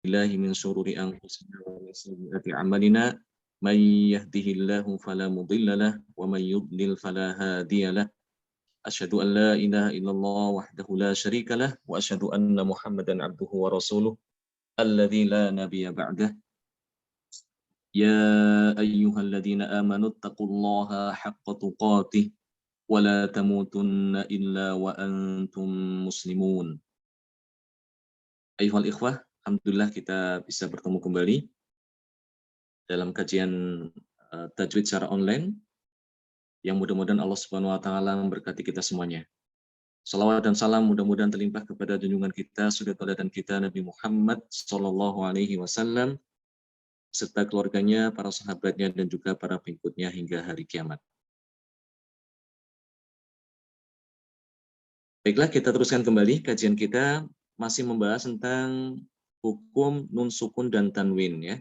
billahi min syururi anfusina wa min sayyiati a'malina. Man yahdihillahu fala mudilla lahu wa man yudlil fala hadiya lahu. Asyhadu an la ilaha illallah wahdahu la syarika lahu wa asyhadu anna Muhammadan abduhu wa rasuluh alladzi la nabiyya ba'dah. Ya ayyuhalladzina amanu taqullaha haqqa tuqatih wa la tamutunna illa wa antum muslimun. Ayyuhal ikhwah, alhamdulillah kita bisa bertemu kembali dalam kajian tajwid secara online yang mudah-mudahan Allah Subhanahu wa taala memberkati kita semuanya. Salawat dan salam mudah-mudahan terlimpah kepada junjungan kita, suri tauladan kita Nabi Muhammad sallallahu alaihi wasallam serta keluarganya, para sahabatnya dan juga para pengikutnya hingga hari kiamat. Baiklah, kita teruskan kembali kajian kita masih membahas tentang hukum nun sukun dan tanwin ya.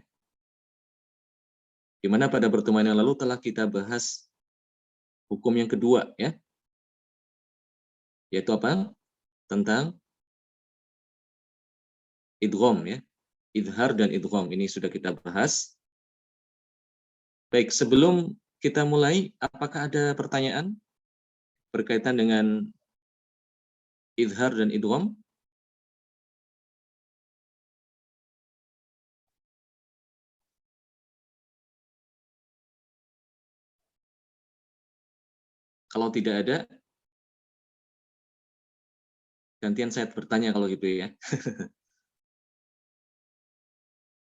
Di mana pada pertemuan yang lalu telah kita bahas hukum yang kedua ya. Yaitu apa? Tentang idgham ya. Idhar dan idgham ini sudah kita bahas. Baik, sebelum kita mulai, apakah ada pertanyaan berkaitan dengan idhar dan idgham? Kalau tidak ada, gantian saya bertanya kalau gitu ya.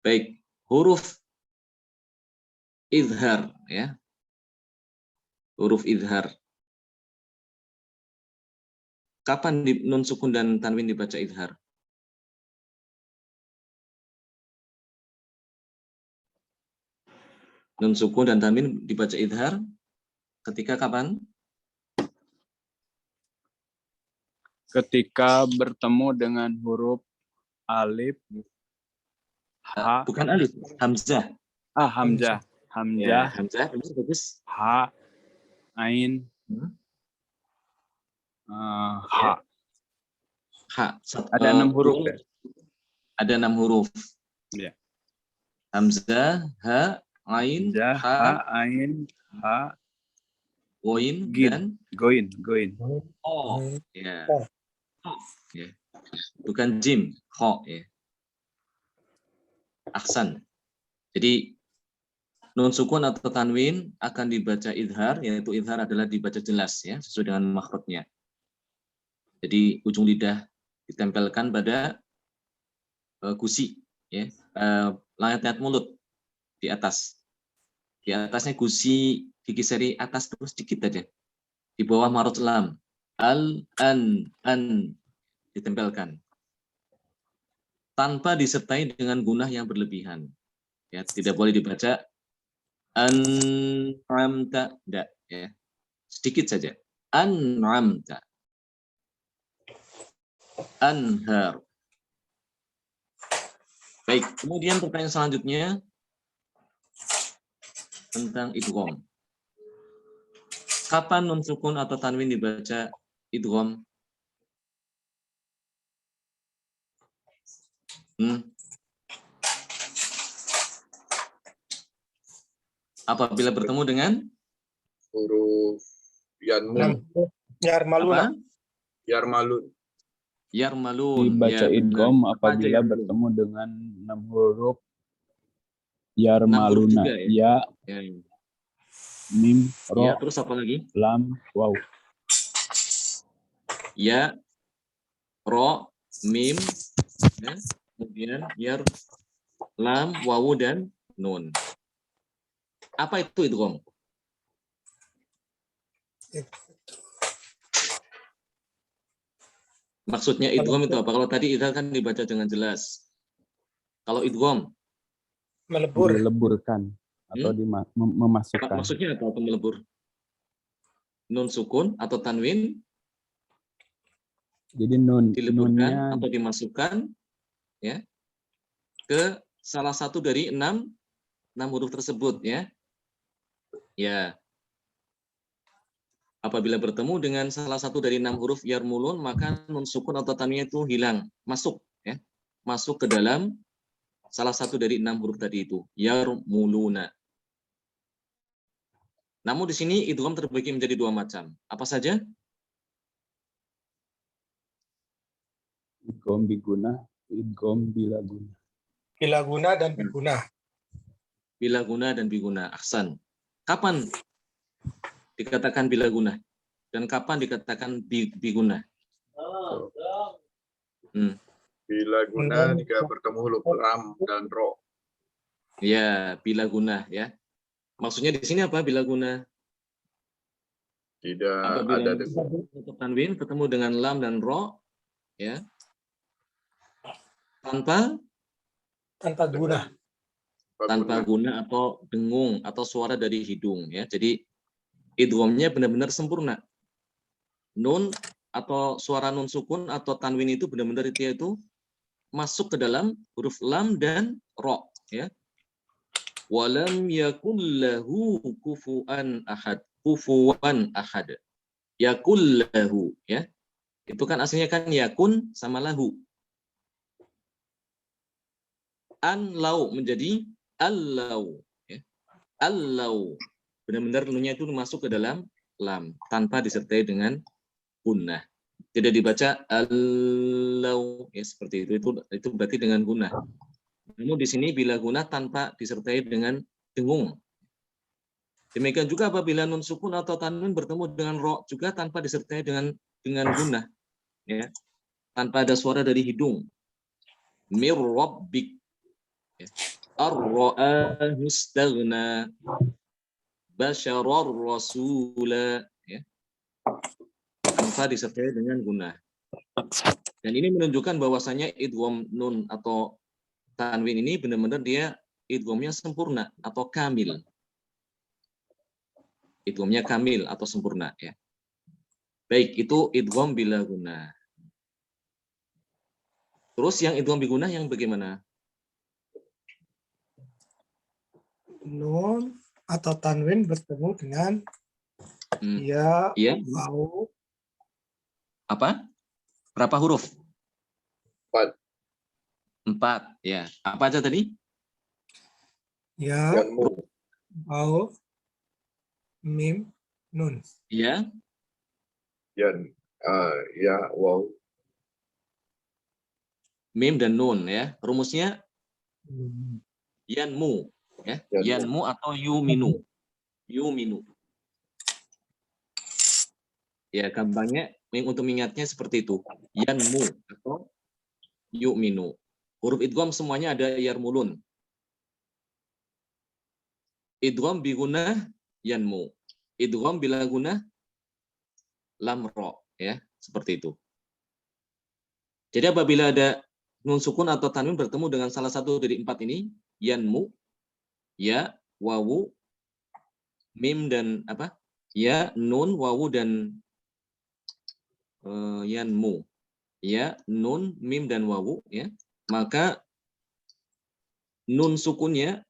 Baik, huruf idhar ya. Huruf idhar. Kapan nun sukun dan tanwin dibaca idhar? Nun sukun dan tanwin dibaca idhar ketika kapan? Ketika bertemu dengan huruf alif, ha, bukan alif, hamzah. Hamzah. Ya, hamzah, bagus. Ha, ain, ha. Ha. Ada 6 huruf ya? Ada 6 huruf. Ya. Hamzah, ha, ain, ha, ain, ha, goin, dan goin. Oh, ya. Ya. Bukan jim, ho ya. Ahsan. Jadi nun sukun atau tanwin akan dibaca idhar, yaitu idhar adalah dibaca jelas ya, sesuai dengan makhrajnya. Jadi ujung lidah ditempelkan pada gusi ya, layar mulut di atas. Di atasnya gusi gigi seri atas terus sedikit aja. Di bawah marot lam. An ditempelkan. Tanpa disertai dengan gunah yang berlebihan. Ya, tidak boleh dibaca an'amta, enggak ya. Sedikit saja. An'amta. Anhar. Baik, kemudian pertanyaan selanjutnya tentang idgham. Kapan nun sukun atau tanwin dibaca idgham? Apabila bertemu dengan huruf yarmalun. Dibaca idgham apabila bertemu dengan 6 huruf yarmaluna. Ya, mim, ro, ya, terus apa lagi? Lam, waw. Ya, ro, mim, ya, kemudian yar, lam, wawu, dan nun. Apa itu idgham? Maksudnya idgham itu apa? Kalau tadi idgham kan dibaca dengan jelas. Kalau idgham meleburkan atau memasukkan. Maksudnya apa melebur? Nun sukun atau tanwin? Jadi dileburkan atau dimasukkan ya ke salah satu dari 6 huruf tersebut ya. Ya. Apabila bertemu dengan salah satu dari 6 huruf yarmulun, maka nun sukun atau tanwin itu hilang, masuk ya. Masuk ke dalam salah satu dari 6 huruf tadi itu, yarmuluna. Namun di sini idgham terbagi menjadi 2 macam. Apa saja? Idgham biguna, idgham bila guna. Bila guna dan biguna. Bila guna dan biguna. Ahsan. Kapan dikatakan bila guna? Dan kapan dikatakan biguna? Bila guna jika bertemu huruf lam dan ro. Ya, bila guna ya. Maksudnya di sini apa bila guna? Tidak Apabila ada dengung. untuk tanwin ketemu dengan lam dan ro ya. Tanpa Guna. guna atau dengung atau suara dari hidung ya. Jadi idghamnya benar-benar sempurna. Nun atau suara nun sukun atau tanwin itu benar-benar itu masuk ke dalam huruf lam dan ro ya. Walam yakul lahu kufuwan ahad. Kufuwan ahad. Yakul lahu ya. Itu kan aslinya kan yakun sama lahu. An lau menjadi allau ya. Allau. Benar-benar nunnya itu masuk ke dalam lam tanpa disertai dengan gunnah. Tidak dibaca allau ya seperti itu. Itu berarti dengan gunnah. Namun di sini bila gunnah tanpa disertai dengan dengung. Demikian juga apabila nun sukun atau tanwin bertemu dengan ro juga tanpa disertai dengan gunnah ya. Tanpa ada suara dari hidung. Mir rabbik ya. Ar-ra'ahu istaghna basyarar rasula ya. Tanpa disertai dengan gunnah. Dan ini menunjukkan bahwasanya idgham nun atau tanwin ini benar-benar dia idghamnya sempurna atau kamil. Idghamnya kamil atau sempurna ya. Baik, itu idgham bila gunnah. Terus yang idgham bi gunnah yang bagaimana? Nun atau tanwin bertemu dengan ya, waw. Apa? Berapa huruf? 4. 4 ya. Apa aja tadi? Ya, Yanmu. waw, mim, nun. Ya. Yan. Ya, wow. Mim dan nun ya. Rumusnya yanmu ya. Yanmu atau yuminu. Yuminu. Ya, gampangnya untuk mengingatnya seperti itu. Yanmu atau yu'minu. Huruf idgham semuanya ada yarmulun. Idgham bi gunnah yanmu. Idgham bila gunnah lam ro ya, seperti itu. Jadi apabila ada nun sukun atau tanwin bertemu dengan salah satu dari 4 ini, yanmu, ya, wawu, mim dan apa? Ya, nun, wawu dan yanmu. Ya, nun, mim dan wawu ya. Maka nun sukunnya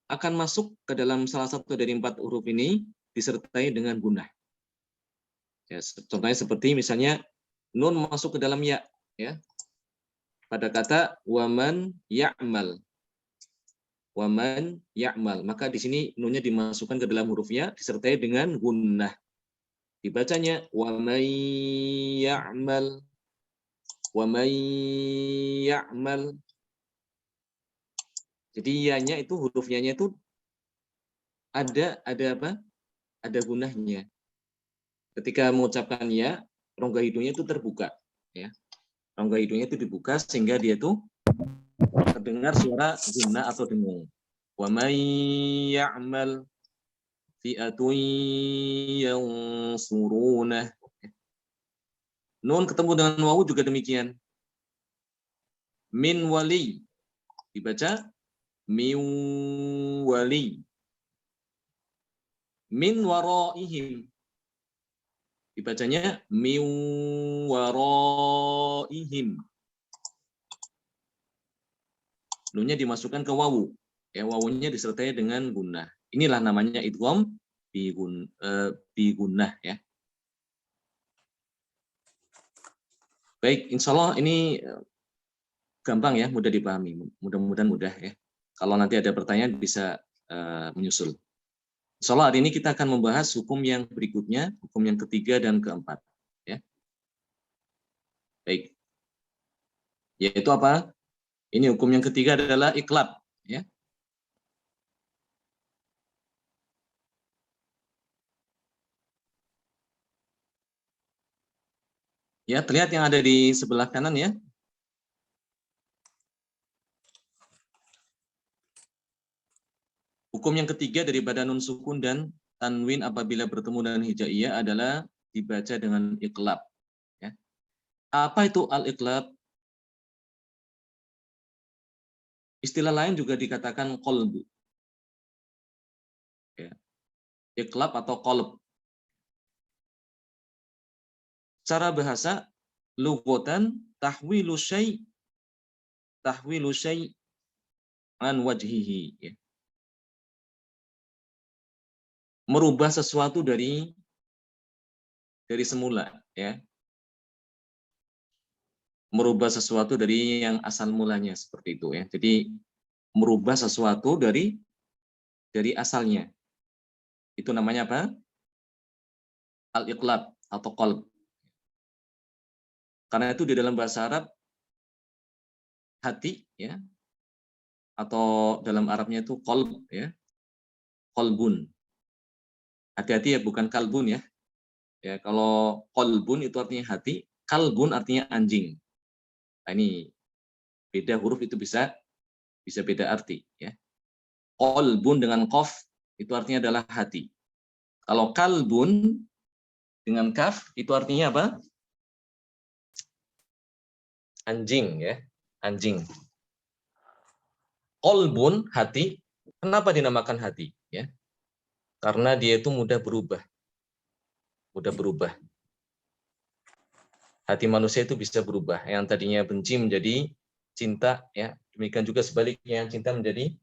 akan masuk ke dalam salah satu dari 4 huruf ini disertai dengan gunnah. Ya, contohnya seperti misalnya nun masuk ke dalam ya, ya. Pada kata waman ya'mal. Waman ya'mal. Maka di sini nunnya dimasukkan ke dalam huruf ya disertai dengan gunnah. Dibacanya waman ya'mal. Waman ya'mal. Jadi ya-nya itu huruf ya-nya itu ada apa? Ada gunnahnya. Ketika mengucapkan ya, rongga hidungnya itu terbuka, ya. Rongga hidungnya itu dibuka sehingga dia itu terdengar suara gunnah atau dengung. Wa may ya'mal fi'atun yansuruna. Nun ketemu dengan wawu juga demikian. Min wali dibaca min wali. Min waraihim dibacanya min waraihim. Nunnya dimasukkan ke wawu. Ya, wawunya disertai dengan gunnah. Inilah namanya idgham bi gunnah ya. Baik, insya Allah ini gampang ya, mudah dipahami. Mudah-mudahan mudah ya. Kalau nanti ada pertanyaan bisa menyusul. Insyaallah hari ini kita akan membahas hukum yang berikutnya, hukum yang ketiga dan keempat. Ya. Baik. Yaitu apa? Ini hukum yang ketiga adalah iqlab. Ya. Ya, terlihat yang ada di sebelah kanan ya. Hukum yang ketiga daripada nun sukun dan tanwin apabila bertemu dengan hijaiyah adalah dibaca dengan iqlab. Ya. Apa itu al-iqlab? Istilah lain juga dikatakan qalb. Ya. Iqlab atau qalb. Secara bahasa lughatan tahwilu syai' an wajhihi. Ya. Merubah sesuatu dari semula, ya. Merubah sesuatu dari yang asal mulanya seperti itu ya. Jadi merubah sesuatu dari asalnya. Itu namanya apa? Al-iqlab atau qalb. Karena itu di dalam bahasa Arab hati ya, atau dalam Arabnya itu qalb ya. Qalbun. Hati-hati ya, bukan kalbun ya. Ya, kalau qalbun itu artinya hati, kalbun artinya anjing. Nah, ini beda huruf itu bisa beda arti ya. Qalbun dengan qaf itu artinya adalah hati. Kalau kalbun dengan kaf itu artinya apa? Anjing ya, anjing. Qalbun hati, kenapa dinamakan hati ya? Karena dia itu mudah berubah. Mudah berubah. Hati manusia itu bisa berubah. Yang tadinya benci menjadi cinta ya. Demikian juga sebaliknya, yang cinta menjadi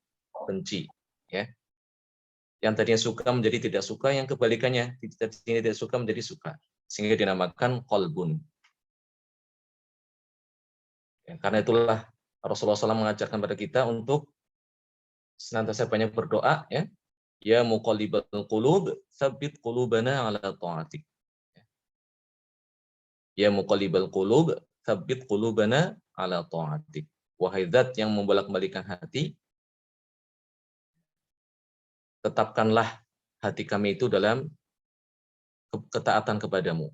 benci ya. Yang tadinya suka menjadi tidak suka, yang kebalikannya tidak suka menjadi suka. Sehingga dinamakan qalbun. Ya, karena itulah Rasulullah SAW mengajarkan pada kita untuk senantiasa banyak berdoa ya. Ya muqallibal qulub, tsabbit qulubana ala ta'atik. Ya muqallibal qulub, tsabbit qulubana ala ta'atik. Wahai zat yang membolak-balikan hati, tetapkanlah hati kami itu dalam ketaatan kepadamu.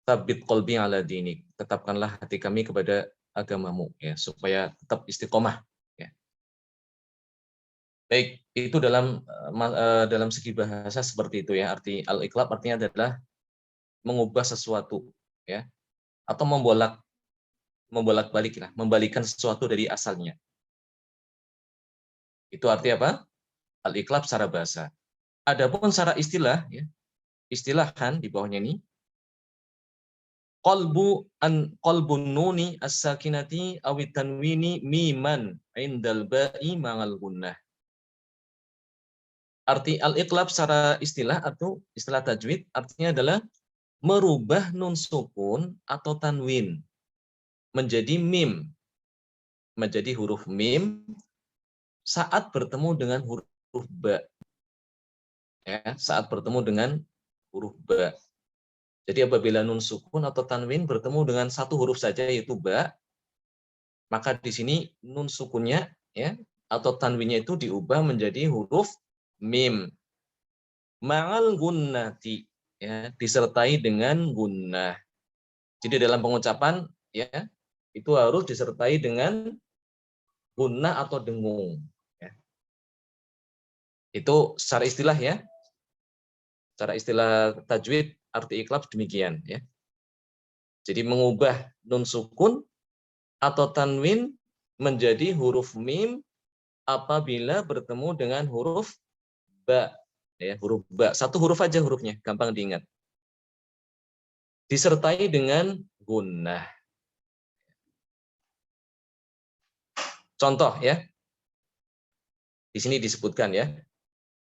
Tsabbit qalbi ala dinik. Tetapkanlah hati kami kepada agamamu ya, supaya tetap istiqomah ya. Baik, itu dalam segi bahasa seperti itu ya. Arti al-iqlab artinya adalah mengubah sesuatu ya, atau membolak-balik lah, membalikkan sesuatu dari asalnya. Itu arti apa? Al-iqlab secara bahasa. Adapun secara istilah ya, istilahan di bawahnya ini qalbun nuni as-sakinati awit tanwini miman indal ba'i ma'al gunnah. Arti al-iqlab secara istilah atau istilah tajwid artinya adalah merubah nun sukun atau tanwin menjadi mim, menjadi huruf mim saat bertemu dengan huruf ba. Ya, saat bertemu dengan huruf ba. Jadi apabila nun sukun atau tanwin bertemu dengan satu huruf saja yaitu ba, maka di sini nun sukunnya ya atau tanwinnya itu diubah menjadi huruf mim. Ma'al gunnati ya, disertai dengan gunnah. Jadi dalam pengucapan ya itu harus disertai dengan gunnah atau dengung ya. Itu secara istilah ya. Secara istilah tajwid arti iqlab demikian ya. Jadi mengubah nun sukun atau tanwin menjadi huruf mim apabila bertemu dengan huruf ba ya, huruf ba. Satu huruf aja hurufnya, gampang diingat. Disertai dengan gunnah. Contoh ya. Di sini disebutkan ya.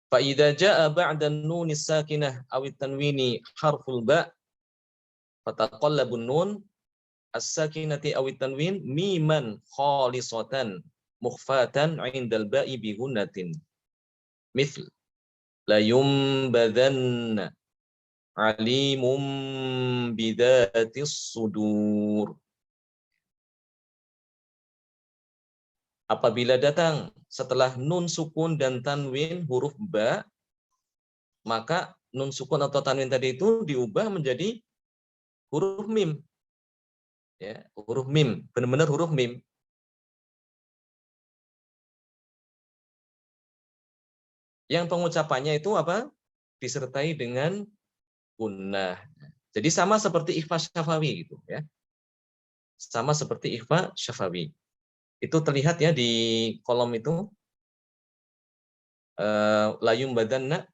Fa idza jaa ba'da an-nun as-sakinah aw at-tanwini harful ba Fataqallabun nun as-sakinati awit tanwin miman khalisatan mukhfatan 'indal ba'i bi gunnatin. Mithl la yumbadanna alimum bidatis sudur. Apabila datang setelah nun sukun dan tanwin huruf ba, maka nun sukun atau tanwin tadi itu diubah menjadi huruf mim. Ya, huruf mim, benar-benar huruf mim. Yang pengucapannya itu apa? Disertai dengan gunnah. Jadi sama seperti ikhfa syafawi gitu ya. Sama seperti ikhfa syafawi. Itu terlihat ya di kolom itu layum badanna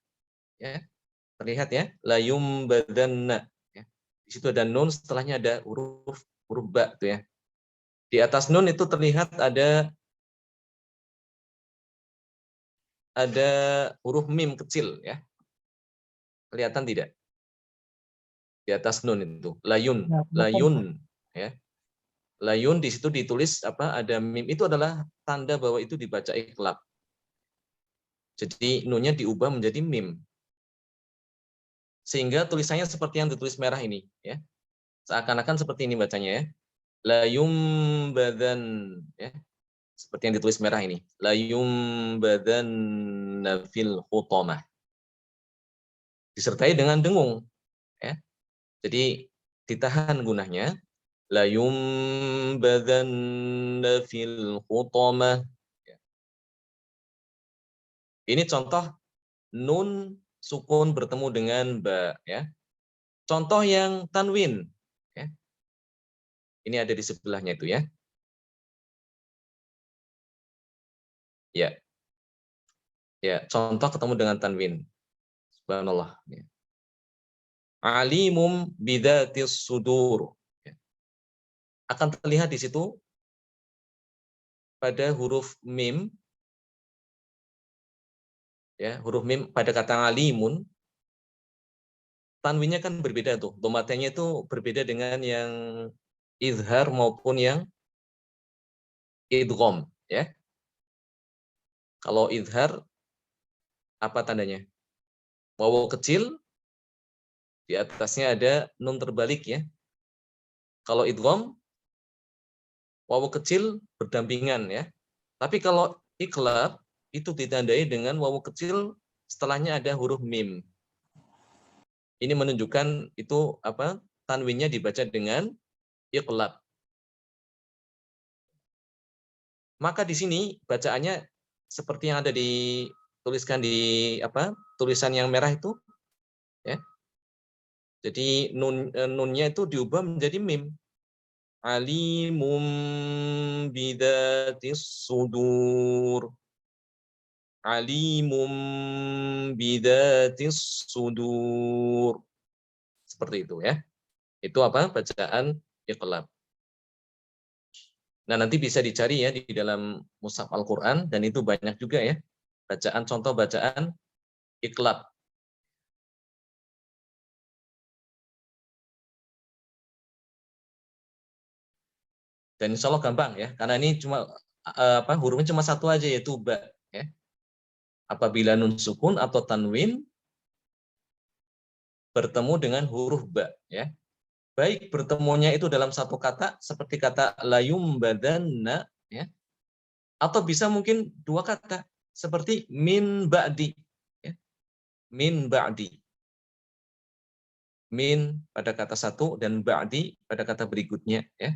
ya. Terlihat ya, layum badanna ya. Di situ ada nun, setelahnya ada huruf ba tuh ya. Di atas nun itu terlihat ada huruf mim kecil ya. Kelihatan tidak? Di atas nun itu, layun, layun ya. Layun di situ ditulis apa? Ada mim, itu adalah tanda bahwa itu dibaca iqlab. Jadi nunnya diubah menjadi mim. Sehingga tulisannya seperti yang ditulis merah ini ya. Seakan-akan seperti ini bacanya ya. Layum badan ya. Seperti yang ditulis merah ini. Layum badan fil hutamah. Disertai dengan dengung ya. Jadi ditahan gunahnya. Layum badan fil hutamah. Ini contoh nun sukun bertemu dengan ba ya. Contoh yang tanwin ya. Ini ada di sebelahnya itu ya. Ya. Ya, contoh ketemu dengan tanwin. Subhanallah ya. Alimum bidatis sudur. Ya. Akan terlihat di situ pada huruf mim ya, huruf mim pada kata alimun tanwinnya kan berbeda tuh. Domatenya itu berbeda dengan yang izhar maupun yang idgham ya. Kalau izhar apa tandanya? Wawu kecil di atasnya ada nun terbalik ya. Kalau idgham wawu kecil berdampingan ya. Tapi kalau iqlab itu ditandai dengan wawu kecil setelahnya ada huruf mim. Ini menunjukkan itu apa? Tanwinnya dibaca dengan iqlab. Maka di sini bacaannya seperti yang ada dituliskan di apa? Tulisan yang merah itu ya. Jadi nunnya itu diubah menjadi mim. Alimum bidatis sudur. Alimum bidatis sudur. Seperti itu ya. Itu apa? Bacaan iqlab. Nah, nanti bisa dicari ya di dalam mushaf Al-Qur'an dan itu banyak juga ya. Bacaan contoh bacaan iqlab. Dan insya Allah gampang ya, karena ini cuma apa hurufnya cuma satu aja yaitu ba ya. Apabila nun sukun atau tanwin bertemu dengan huruf ba ya. Baik bertemunya itu dalam satu kata seperti kata layum badanna ya. Atau bisa mungkin dua kata seperti min ba'di ya. Min ba'di. Min pada kata satu dan ba'di pada kata berikutnya ya.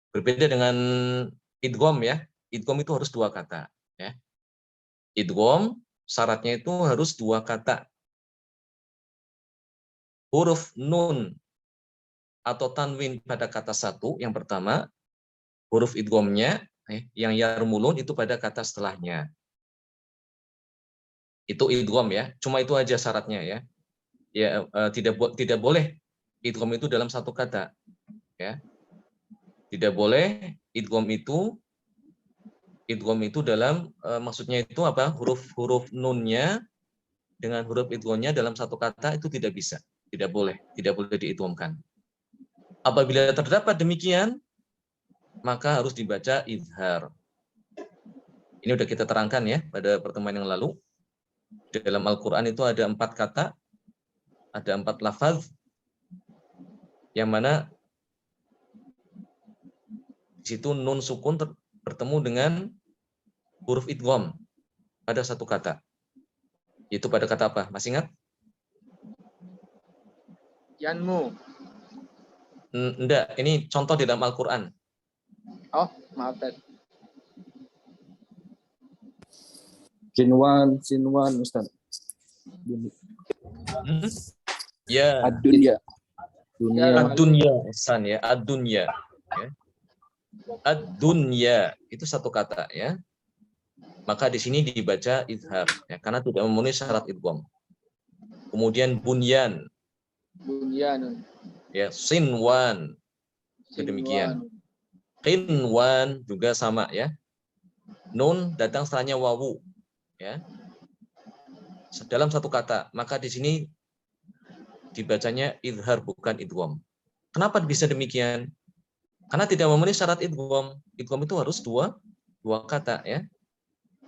Berbeda dengan idgham ya. Idgham itu harus dua kata ya. Idgham syaratnya itu harus dua kata. Huruf nun atau tanwin pada kata satu yang pertama, huruf idghamnya yang yarmulun itu pada kata setelahnya. Itu idgham ya. Cuma itu aja syaratnya ya. Ya tidak boleh idgham itu dalam satu kata ya. Tidak boleh idgham itu dalam maksudnya itu apa? Huruf nunnya dengan huruf idghamnya dalam satu kata itu tidak bisa. tidak boleh diidghamkan. Apabila terdapat demikian, maka harus dibaca izhar. Ini sudah kita terangkan ya pada pertemuan yang lalu. Dalam Al-Quran itu ada 4 kata, ada 4 lafaz, yang mana di situ nun sukun bertemu dengan huruf idgham pada satu kata. Itu pada kata apa? Masih ingat? Yanmu. Enggak, ini contoh di dalam Al-Quran. Oh, maaf Tad. Sinwan Ustaz. Ya. Ad-dunya. Ad-dunya, Ihsan ya, ad-dunya. Ya. Ad-dunya itu satu kata ya. Maka di sini dibaca izhar ya, karena tidak memenuhi syarat idgham. Kemudian bunyan. Bunyanun. Ya, sinwan. Demikian. Qinwan juga sama ya. Nun datang setelahnya wawu ya. Dalam satu kata, maka di sini dibacanya izhar bukan idgham. Kenapa bisa demikian? Karena tidak memenuhi syarat idgham. Idgham itu harus dua kata ya.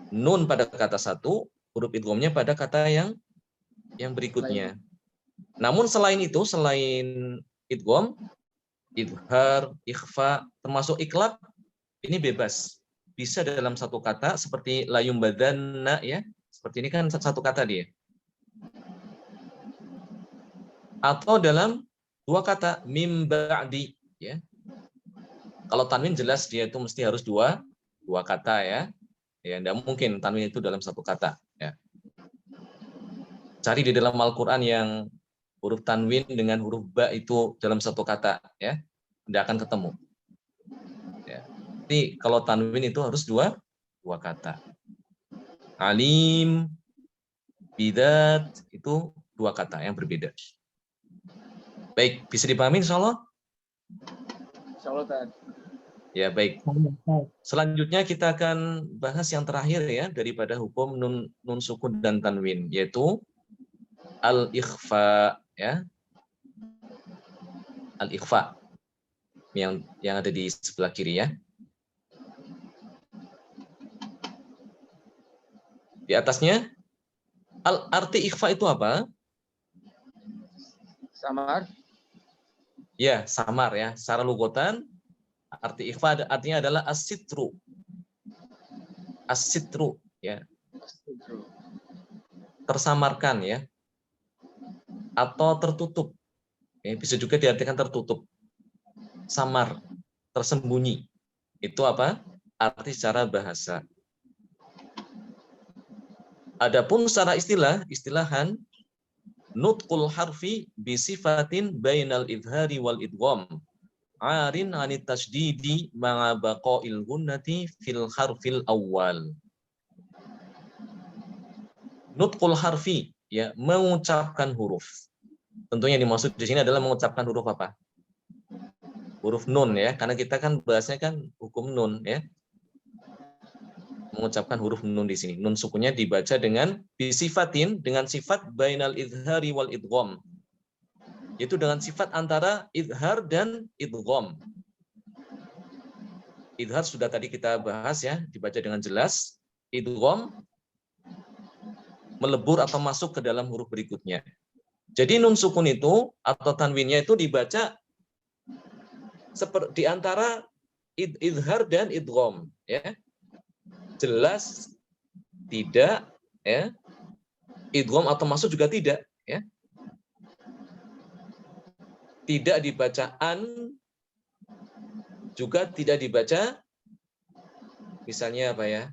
Nun pada kata satu, huruf idghamnya pada kata yang berikutnya. Namun selain itu, selain idgham, izhar, ikhfa, termasuk iklab, ini bebas. Bisa dalam satu kata seperti la yumbadanna ya. Seperti ini kan satu kata dia. Atau dalam 2 kata mim ba'di ya. Kalau tanwin jelas dia itu mesti harus dua kata ya. Ya, tidak mungkin tanwin itu dalam satu kata ya. Cari di dalam Al-Qur'an yang huruf tanwin dengan huruf ba itu dalam satu kata ya. Tidak akan ketemu. Ya. Jadi kalau tanwin itu harus dua kata. Alim, bidat itu 2 kata yang berbeda. Baik, bisa dipahami insyaallah? Insyaallah Tad. Ya, baik. Selanjutnya kita akan bahas yang terakhir ya daripada hukum nun sukun dan tanwin, yaitu al-ikhfa ya. Al-ikhfa yang ada di sebelah kiri ya. Di atasnya arti ikhfa itu apa? Samar. Ya, samar ya. Secara lugatan arti ikhfa artinya adalah as-sitru. As-sitru ya. Tersamarkan ya. Atau tertutup. Ya, bisa juga diartikan tertutup. Samar, tersembunyi. Itu apa? Arti secara bahasa. Adapun secara istilahan nutqul harfi bisifatin bainal idhari wal idgham arin anit tasdidi ma'a baqa'il gunnati fil harfil awal. Nutqul harfi ya, mengucapkan huruf. Tentunya yang dimaksud di sini adalah mengucapkan huruf apa? Huruf nun ya, karena kita kan bahasnya kan hukum nun ya. Mengucapkan huruf nun di sini. Nun sukunya dibaca dengan bisifatin, dengan sifat bainal idhari wal idgham. Yaitu dengan sifat antara idhar dan idgham. Idhar sudah tadi kita bahas ya, dibaca dengan jelas. Idgham melebur atau masuk ke dalam huruf berikutnya. Jadi nun sukun itu atau tanwinnya itu dibaca seperti di antara idhar dan idgham ya. Jelas tidak ya. Idgham atau masuk juga tidak ya. Tidak dibaca an, juga tidak dibaca misalnya apa ya,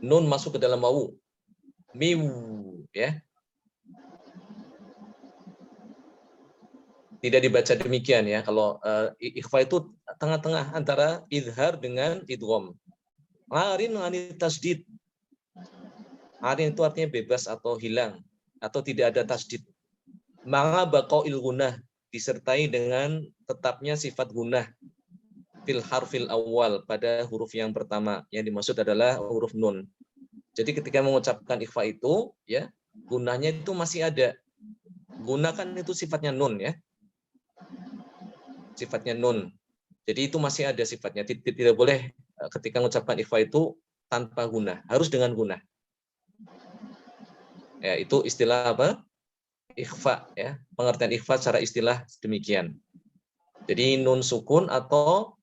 nun masuk ke dalam wawu, miu ya, tidak dibaca demikian ya. Kalau ikhfa itu tengah-tengah antara izhar dengan idgham. Arin anit tasdid, arin itu artinya bebas atau hilang atau tidak ada tasdid. Ma'a baqa'il gunnah, disertai dengan tetapnya sifat gunnah fil harfil awal, pada huruf yang pertama. Yang dimaksud adalah huruf nun. Jadi ketika mengucapkan ikhfa itu ya, gunanya itu masih ada. Guna kan itu sifatnya nun ya. Sifatnya nun. Jadi itu masih ada sifatnya. Tidak boleh ketika mengucapkan ikhfa itu tanpa guna, harus dengan guna. Ya, itu istilah apa? Ikhfa ya. Pengertian ikhfa secara istilah demikian. Jadi nun sukun atau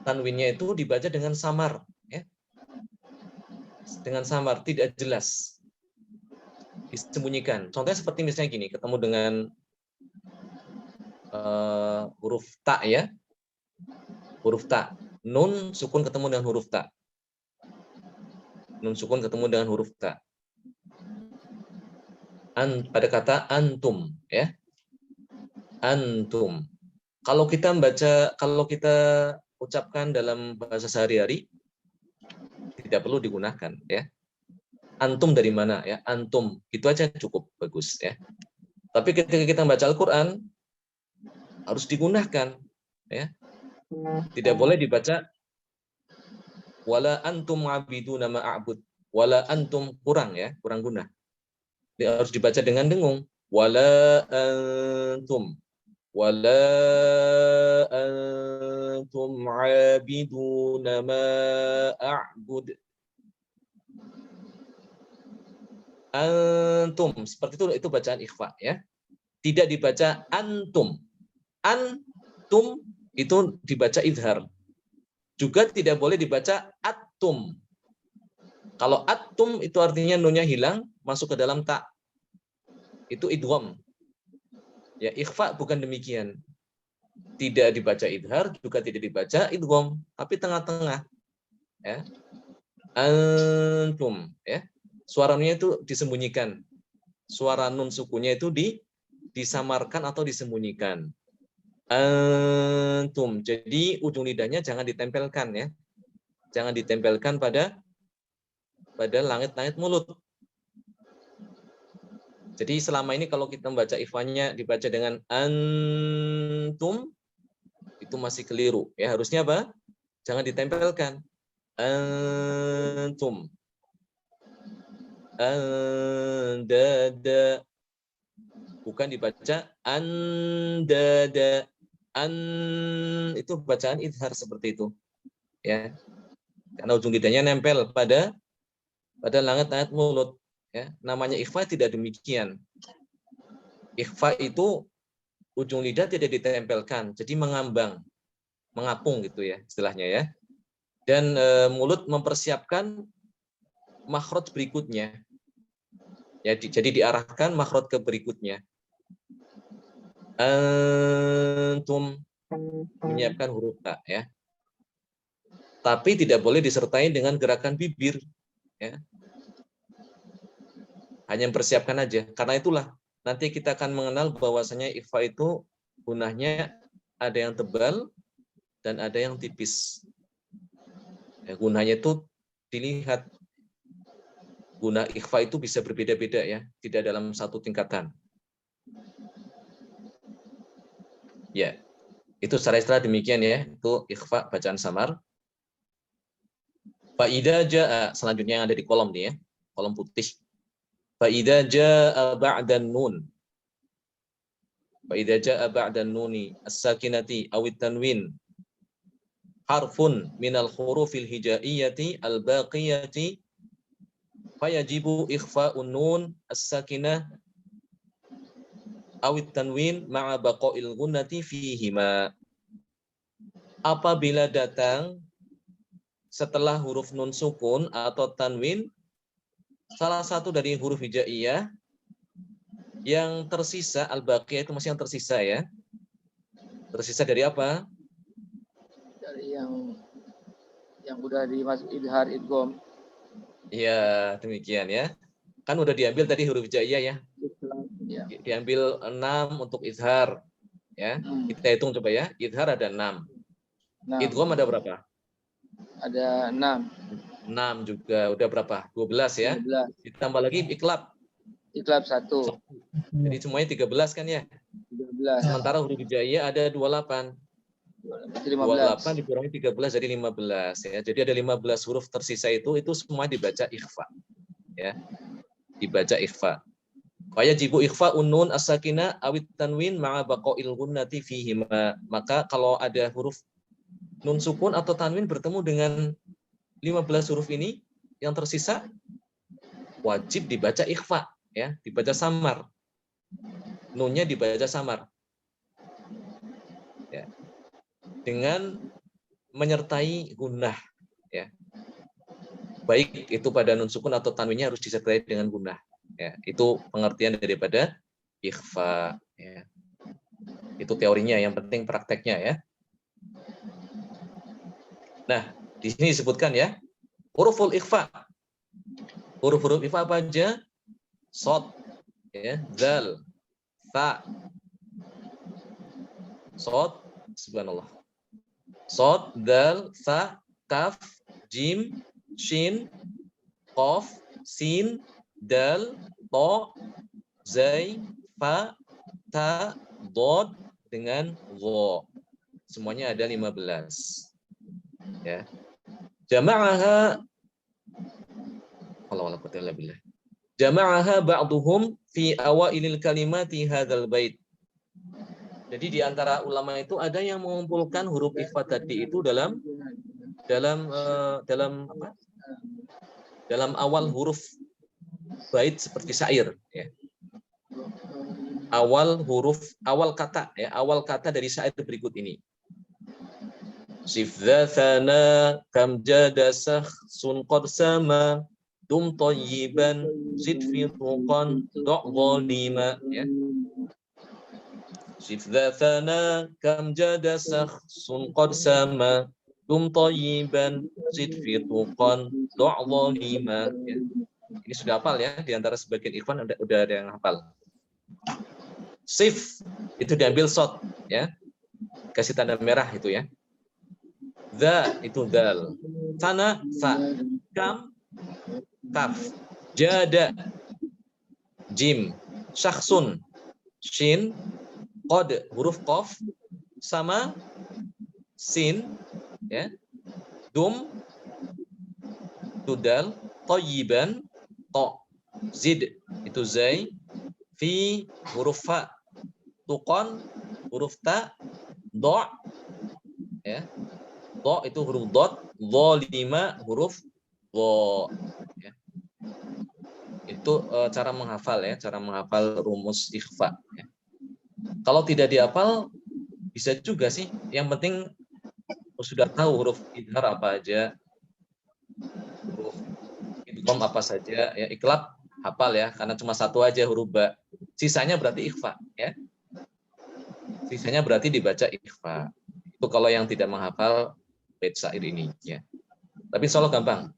tanwinnya itu dibaca dengan samar ya. Dengan samar, tidak jelas. Disembunyikan. Contohnya seperti misalnya gini, ketemu dengan huruf ta ya. Huruf ta. Nun sukun ketemu dengan huruf ta. Nun sukun ketemu dengan huruf ta. Pada kata antum ya. Antum. Kalau kita ucapkan dalam bahasa sehari-hari tidak perlu digunakan ya. Antum dari mana ya? Antum. Itu aja cukup bagus ya. Tapi ketika kita baca Al-Qur'an harus digunakan ya. Tidak boleh dibaca wala antum abiduna ma a'bud. Wala antum kurang ya, kurang guna. Dia harus dibaca dengan dengung. Wala antum. Wala antum abiduna ma a'bud. Antum. Seperti itu bacaan ikhfa ya. Tidak dibaca antum. Antum itu dibaca idhar. Juga tidak boleh dibaca atum. Kalau atum itu artinya nunnya hilang, masuk ke dalam ta. Itu idgham. Ya, ikhfa bukan demikian. Tidak dibaca idhar, juga tidak dibaca idgham, tapi tengah-tengah. Ya. Antum, ya. Suaranya itu disembunyikan. Suara nun sukunya itu disamarkan atau disembunyikan. Antum. Jadi ujung lidahnya jangan ditempelkan ya. Jangan ditempelkan pada langit-langit mulut. Jadi selama ini kalau kita membaca ikhfanya dibaca dengan antum itu masih keliru ya. Harusnya apa? Jangan ditempelkan. Antum. Andada. Bukan dibaca andada. Itu bacaan idhar seperti itu. Ya. Karena ujung lidahnya nempel pada langit-langit mulut. Ya, namanya ikhfa tidak demikian. Ikhfa itu ujung lidah tidak ditempelkan, jadi mengambang, mengapung gitu ya istilahnya ya. Dan mulut mempersiapkan makhraj berikutnya. Ya, jadi diarahkan makhraj ke berikutnya. Antum menyiapkan huruf ta ya. Tapi tidak boleh disertai dengan gerakan bibir ya. Hanya mempersiapkan aja. Karena itulah nanti kita akan mengenal bahwasanya ikhfa itu gunanya ada yang tebal dan ada yang tipis. Ya, gunanya itu dilihat. Guna ikhfa itu bisa berbeda-beda ya, tidak dalam satu tingkatan. Ya, itu secara istilah demikian ya. Itu ikhfa bacaan samar. Fa idza jaa, selanjutnya yang ada di kolom nih ya, kolom putih. Fa'idha ja'a ba'dan nun. Fa'idha ja'a ba'dan nuni as-sakinati awit tanwin harfun minal hurufil hijaiyati al-baqiyati fayajibu ikhfa'un nun as-sakinah awit tanwin ma'a baqa'il gunnati fihima. Apabila datang setelah huruf nun sukun atau tanwin salah satu dari huruf hijaiyah yang tersisa, al-baqiyah itu masih yang tersisa ya. Tersisa dari apa? Dari yang udah dimasuk idhar idgham. Iya, demikian ya. Kan udah diambil tadi huruf hijaiyah ya. Ya. Diambil 6 untuk izhar ya. Kita hitung coba ya. Izhar ada 6. Idgham ada berapa? Ada 6. 6 juga. Udah berapa? 12 ya. 12. Ditambah lagi iklab. Iklab 1. Jadi semuanya 13 kan ya? 13. Sementara huruf hijaiyah ada 28. 28 dikurangi 13 jadi 15 ya. Jadi ada 15 huruf tersisa itu semua dibaca ikhfa. Ya. dibaca ikhfa. Wa yajibu ikhfa nun as-sakinah awit tanwin ma'a baqa'il gunnati fihima. Maka kalau ada huruf nun sukun atau tanwin bertemu dengan 15 huruf ini yang tersisa wajib dibaca ikhfa, ya, dibaca samar. Nunnya dibaca samar. Ya. Dengan menyertai gunnah, ya. Baik itu pada nun sukun atau tanwinnya harus disertai dengan gunnah. Ya, itu pengertian daripada ikhfa. Ya. Itu teorinya, yang penting prakteknya ya. Nah, di sini disebutkan ya, huruful ikhfa. Huruf-huruf ikhfa apa aja? Shad, ya, zal, ta. Shad, subhanallah. Shad, dal, ta, kaf, jim, shin, qaf, sin, dal, to, zai, fa, ta, dod dengan wo. Semuanya ada 15. Ya. Jama'aha Allah quwwata billah. Jama'aha ba'duhum fi awailil kalimati hadzal bait. Jadi di antara ulama itu ada yang mengumpulkan huruf ikhfa tadi itu dalam apa? Dalam awal huruf bait seperti syair, ya. Awal kata, ya, awal kata dari syair berikut ini. Sifdzathana kam jadasah sun qad sama dum thayyiban zid fi tuqan da' zalima, ya. Sifdzathana kam jadasah sun qad sama dum thayyiban zid fi tuqan da' zalima, ya. Ini sudah hafal ya, di antara sebagian ikhwan udah ada yang hafal. Sif itu diambil shad, ya. Kasih tanda merah itu ya. Dha itu dal. Sana sa. Kam kaf. Jada jim. Syakhsun shin. Qad huruf qaf. Sama sin, ya. Dum itu dal. Thayyiban to. Zid itu zai. Fi huruf fa. Tuqan huruf ta. Do, ya. Do itu huruf dot, zalima huruf do, ya. Itu cara menghafal, ya, cara menghafal rumus ikhfa, ya. Kalau tidak dihafal bisa juga sih, yang penting sudah tahu huruf idhar apa aja, huruf idgham apa saja, ya. Iqlab hafal ya, karena cuma satu aja huruf ba. Sisanya berarti ikhfa, ya. Sisanya berarti dibaca ikhfa. Itu kalau yang tidak menghafal bait syair ini, ya. Tapi insya Allah gampang.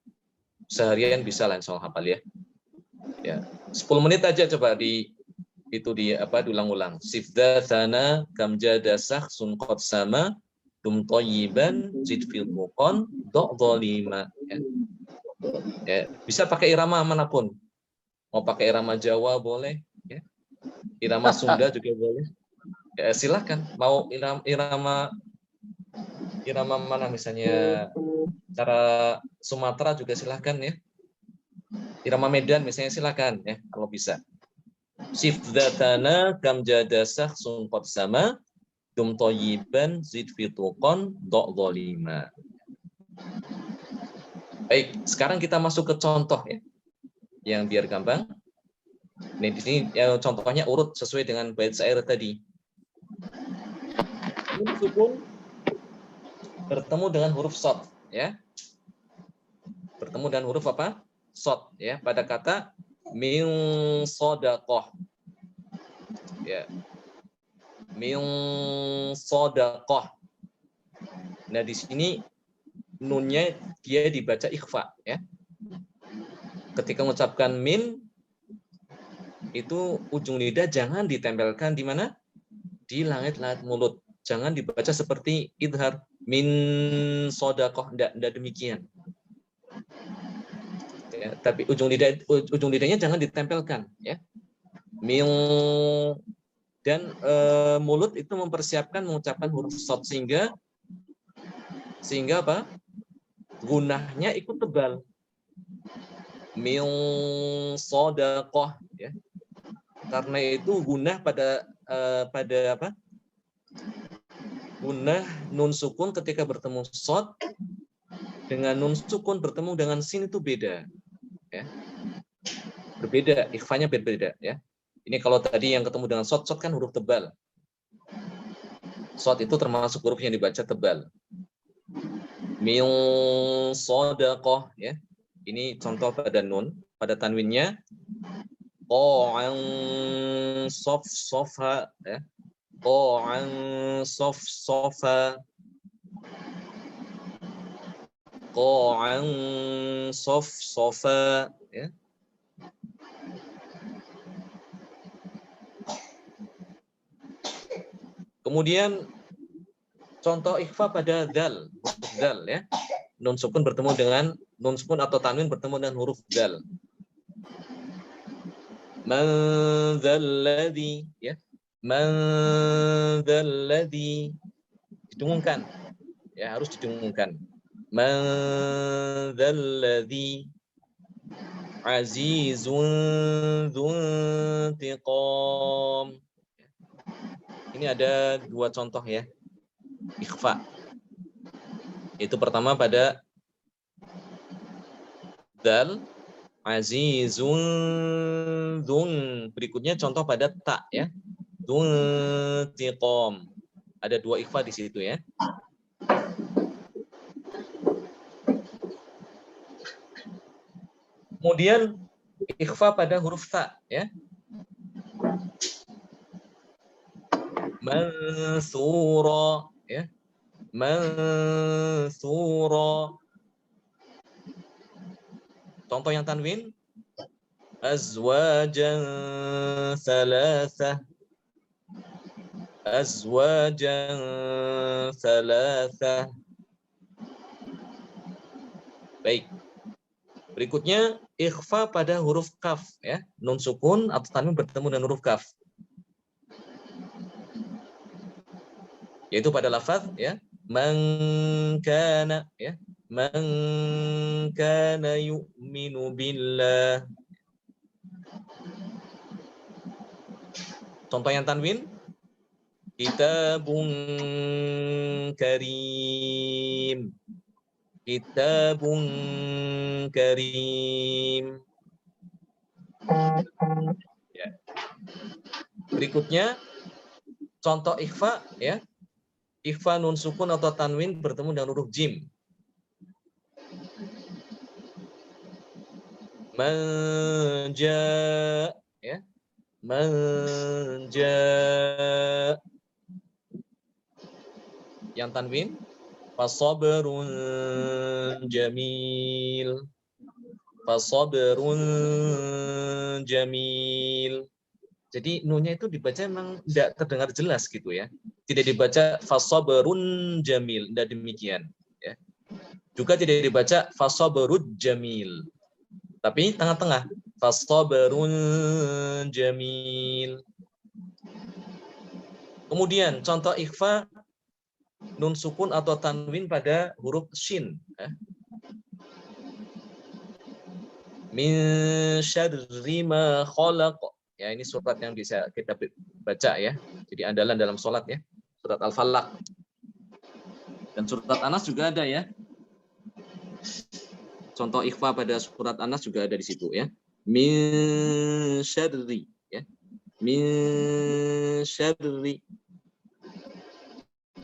Seharian bisa lah insya Allah hafal, ya. Ya. 10 menit aja coba diulang-ulang. Sifdzathana kam jadasah sun qad sama dum thayyiban zid fil muqan da' zalima, ya. Ya, bisa pakai irama manapun. Mau pakai irama Jawa boleh, ya. Irama Sunda juga boleh. Ya, silakan. Mau irama mana misalnya cara Sumatera juga silakan, ya. Irama Medan misalnya silakan, ya, kalau bisa. Sifdzathana kam jadasah sun qad sama dum thayyiban zid fi tuqan da' zalima. Baik, sekarang kita masuk ke contoh, ya. Yang biar gampang. Ini di sini ya, contohnya urut sesuai dengan bait syair tadi. Nun sukun bertemu dengan huruf shad, ya. Bertemu dengan huruf apa? Shad, ya, pada kata min shadaqah. Ya. Min shadaqah. Nah, di sini nunnya dia dibaca ikhfa, ya. Ketika mengucapkan min itu ujung lidah jangan ditempelkan di mana? Di langit-langit mulut. Jangan dibaca seperti idhar min shadaqah, enggak demikian. Ya, tapi ujung lidahnya jangan ditempelkan, ya. Min, dan mulut itu mempersiapkan mengucapkan huruf shad sehingga apa? Gunahnya ikut tebal. min shadaqah ya. Karena itu gunnah pada apa? Gunnah nun sukun ketika bertemu shad dengan nun sukun bertemu dengan sin itu beda ya. Berbeda, ikhfanya berbeda ya. Ini kalau tadi yang ketemu dengan shad kan huruf tebal. Shad itu termasuk huruf yang dibaca tebal. Min shadaqah ya. Ini contoh pada nun, pada tanwinnya qa'an sof sofa ya. Qa'an sof sofa. Qa'an sof sofa ya. Kemudian contoh ikhfa pada dal, huruf dal ya. Nun sukun bertemu dengan nun sukun atau tanwin bertemu dengan huruf dal. Man dzalladzi ya. Man dzalladzi didengungkan. Ya, harus didengungkan. Man dzalladzi azizun dzuntiqam. Ini ada dua contoh ya. Ikhfa. Itu pertama pada dal azizun dzun, berikutnya contoh pada ta ya. Dzuntiqam. Ada dua ikhfa di situ ya. Kemudian ikhfa pada huruf ta ya. Mansura ya. Mansura. Contoh yang tanwin azwajan salasah. Azwajan salasah. Baik. Berikutnya ikhfa pada huruf kaf ya. Nun sukun atau tanwin bertemu dengan huruf kaf. Yaitu pada lafaz ya, man kana ya, man kana yu'minu billah. Contoh yang tanwin kitabun karim. Kitabun karim. Ya. Berikutnya contoh ikhfa ya. Ikhfa nun sukun atau tanwin bertemu dengan huruf jim. Manja ya. Manja. Yang tanwin fasabrun jamil. Fasabrun jamil. Jadi nunnya itu dibaca memang tidak terdengar jelas gitu ya. Tidak dibaca fasabrun jamil, tidak demikian ya. Juga tidak dibaca fasabrud jamil. Tapi tengah-tengah fasabrun jamil. Kemudian contoh ikhfa nun sukun atau tanwin pada huruf shin ya. Min syarri ma khalaq. Ya, ini surat yang bisa kita baca ya. Jadi andalan dalam sholat ya. Surat Al-Falaq. Dan surat Anas juga ada ya. Contoh ikhfa pada surat Anas juga ada di situ ya. Min syarri ya. Min syarri.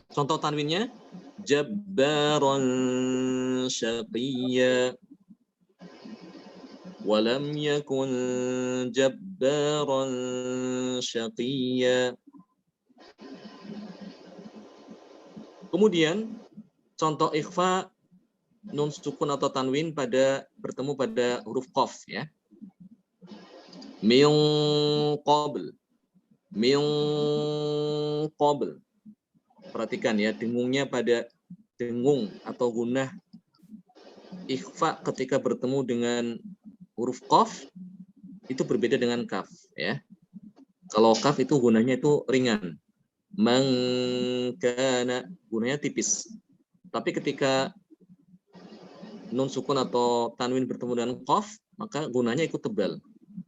Contoh tanwinnya jabbaran syaqiyya. Walam yakun jabbaran syaqiyya. Kemudian contoh ikhfa nun sukun atau tanwin pada bertemu pada huruf qaf ya. Min qabl. Min qabl. Perhatikan ya, dengungnya pada dengung atau gunnah ikhfa ketika bertemu dengan huruf qaf itu berbeda dengan kaf ya. Kalau kaf itu gunanya itu ringan. Man kana gunanya tipis. Tapi ketika nun sukun atau tanwin bertemu dengan qaf maka gunanya ikut tebal.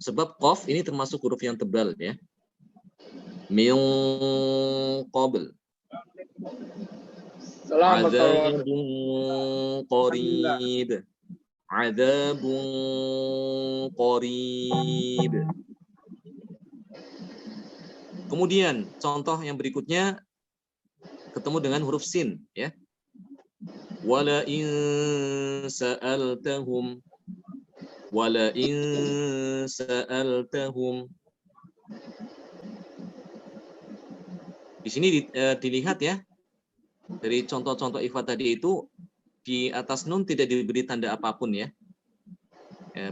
Sebab qaf ini termasuk huruf yang tebal ya. Min qabl. Selamat kalau Adzabun qarib. Adzabun qarib. Kemudian contoh yang berikutnya ketemu dengan huruf sin ya. Wala in sa'altahum wala in sa'altahum. Di sini dilihat ya, dari contoh-contoh ikhfa tadi itu di atas nun tidak diberi tanda apapun ya,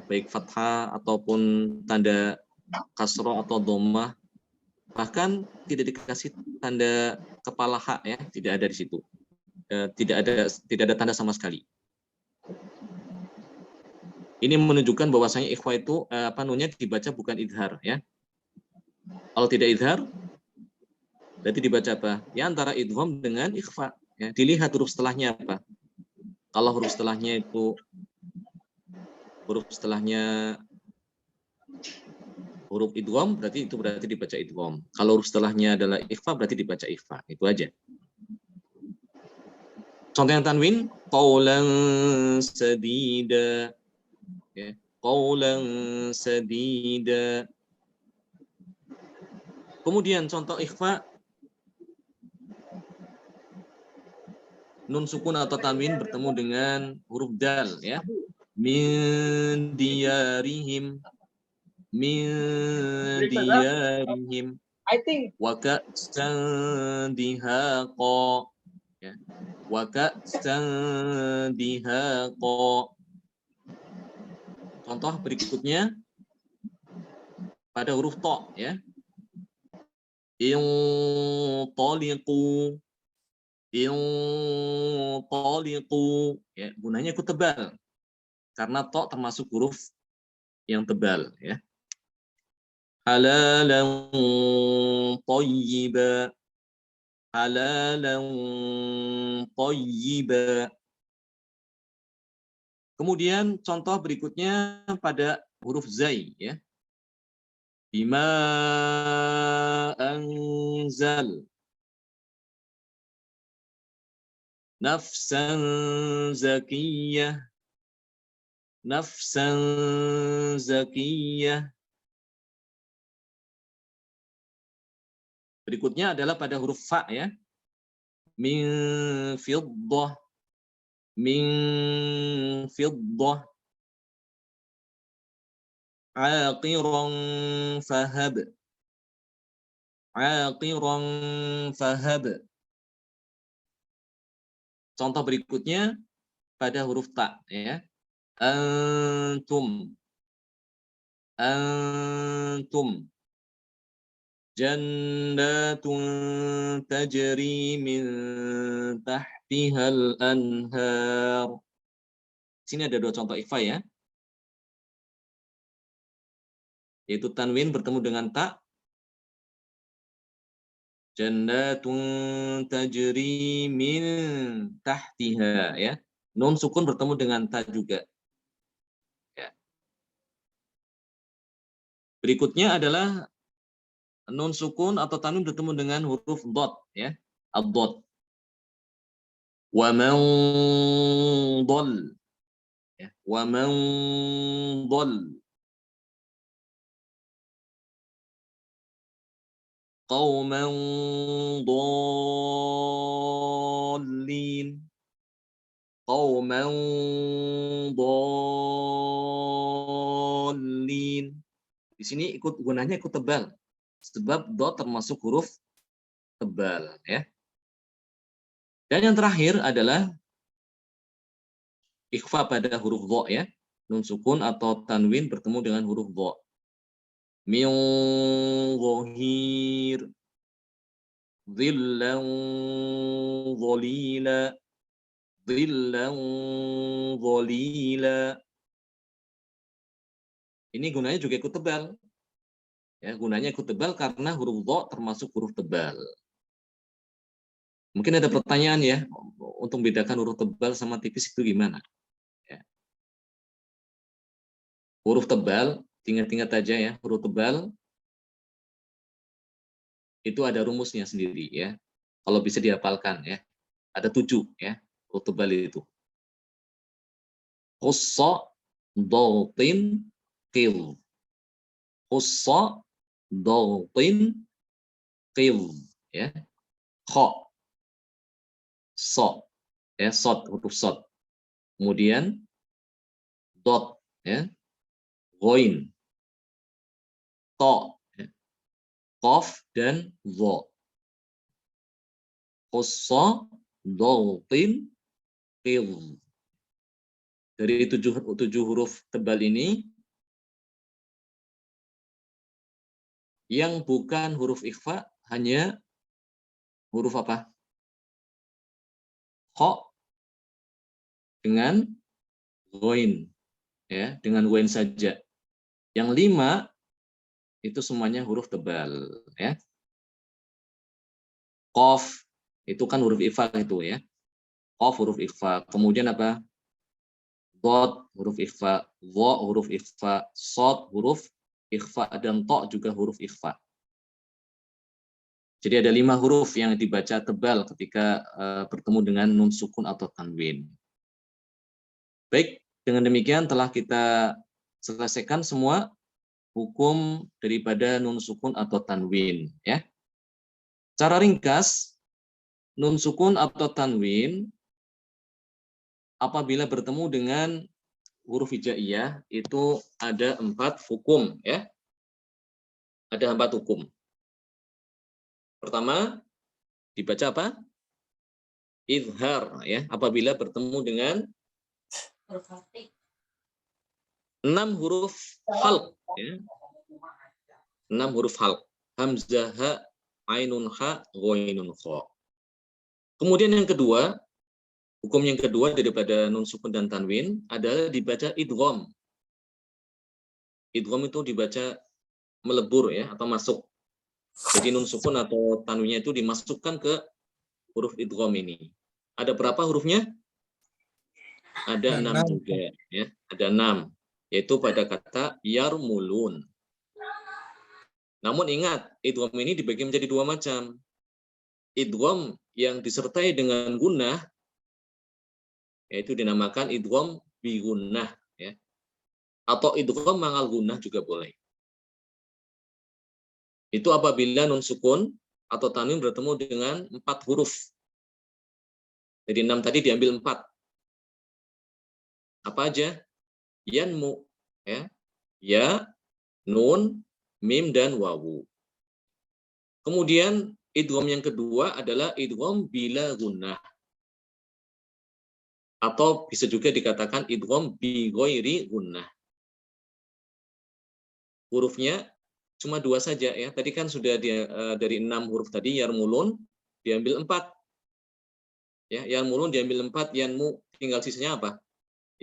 baik fathah ataupun tanda kasroh atau dhammah, bahkan tidak dikasih tanda kepala ha ya, tidak ada di situ, tidak ada tanda sama sekali. Ini menunjukkan bahwasanya ikhfa itu nunnya dibaca bukan idhar ya. Kalau tidak idhar berarti dibaca apa? Ya antara idgham dengan ikhfa. Ya, dilihat huruf setelahnya apa. Kalau huruf setelahnya huruf idgham, berarti dibaca idgham. Kalau huruf setelahnya adalah ikhfa, berarti dibaca ikhfa. Itu aja. Contoh yang tanwin, qaulan sadida. Ya, qaulan sadida. Kemudian contoh ikhfa, nun sukun atau tanwin bertemu dengan huruf dal ya. Min diyarihim wa ka'san dihaqa ya. Wa ka'san dihaqa. Contoh berikutnya pada huruf ta ya. Intaliqu ya, gunanya ikut tebal karena to termasuk huruf yang tebal ya. Halalan thayyiba, halalan thayyiba. Kemudian contoh berikutnya pada huruf zai ya. Bima anzal, nafsan zakiyah, nafsan zakiyah. Berikutnya adalah pada huruf fa ya. Min fiddah, min fiddah. Aqiran fahab, aqiran fahab. Contoh berikutnya pada huruf ta ya. Antum, antum. Jannatun tajri min tahtihal anhar. Sini ada dua contoh ikhfa ya. Yaitu tanwin bertemu dengan ta. Jannatun tajri min tahtiha ya. Nun sukun bertemu dengan ta juga. Ya. Berikutnya adalah nun sukun atau tanwin bertemu dengan huruf dot ya. Ad-dot. Wa man dhal. Ya. Wa man dhal. Qauman dhallin. Qauman dhallin. Di sini gunanya ikut tebal. Sebab dot termasuk huruf tebal ya. Dan yang terakhir adalah ikhfa pada huruf dha ya. Nun sukun atau tanwin bertemu dengan huruf dha. Min dhahir, dhillan dhalila, dhillan dhalila. Ini gunanya juga ikut tebal. Ya, gunanya ikut tebal karena huruf dha termasuk huruf tebal. Mungkin ada pertanyaan ya, untuk membedakan huruf tebal sama tipis itu gimana? huruf tebal, ingat-ingat aja ya, huruf tebal itu ada rumusnya sendiri ya. Kalau bisa dihafalkan ya. Ada 7 ya, huruf tebal itu. Khussa, dhaltin, qil. Khussa, dhaltin, qil ya. Kha, so ya, sod, huruf sod. Kemudian dot ya, ghoin, to, ya, qaf dan dha. Khussa, dhaltin, qil. Dari 7 huruf tebal ini, yang bukan huruf ikhfa hanya huruf apa? Kha dengan ghoin ya, dengan ghoin saja. Yang 5 itu semuanya huruf tebal ya. Qaf itu kan huruf ikhfa itu ya. Qaf huruf ikhfa. Kemudian apa? Dot huruf ikhfa, dha huruf ikhfa, shad huruf ikhfa, dan ta juga huruf ikhfa. Jadi ada 5 huruf yang dibaca tebal ketika bertemu dengan nun sukun atau tanwin. Baik, dengan demikian telah kita selesaikan semua hukum daripada nun sukun atau tanwin ya. Cara ringkas, nun sukun atau tanwin apabila bertemu dengan huruf hijaiyah itu ada 4 hukum ya. Ada 4 hukum. Pertama, dibaca apa? Izhar ya, apabila bertemu dengan 6 huruf halq ya. 6 huruf halq. Hamzah, ha, ainun, ha, ghainun, kha. Kemudian yang kedua, hukum yang kedua daripada nun sukun dan tanwin adalah dibaca idgham. Idgham itu dibaca melebur ya, atau masuk. Jadi nun sukun atau tanwinnya itu dimasukkan ke huruf idgham ini. Ada berapa hurufnya? Ada 6 juga ya, ada 6, yaitu pada kata yarmulun. Namun ingat, idgham ini dibagi menjadi 2 macam. Idgham yang disertai dengan gunnah yaitu dinamakan idgham bi gunnah ya. Atau idgham ma'al gunnah juga boleh. Itu apabila nun sukun atau tanwin bertemu dengan 4 huruf. Jadi 6 tadi diambil 4. Apa aja? Yanmu ya. Ya, nun, mim, dan wawu. Kemudian idgham yang kedua adalah idgham bila gunnah. Atau bisa juga dikatakan idgham bi ghairi gunnah. Hurufnya cuma 2 saja ya. Tadi kan sudah dari 6 huruf tadi yarmulun diambil 4. Ya, yarmulun diambil 4, yanmu tinggal sisanya apa?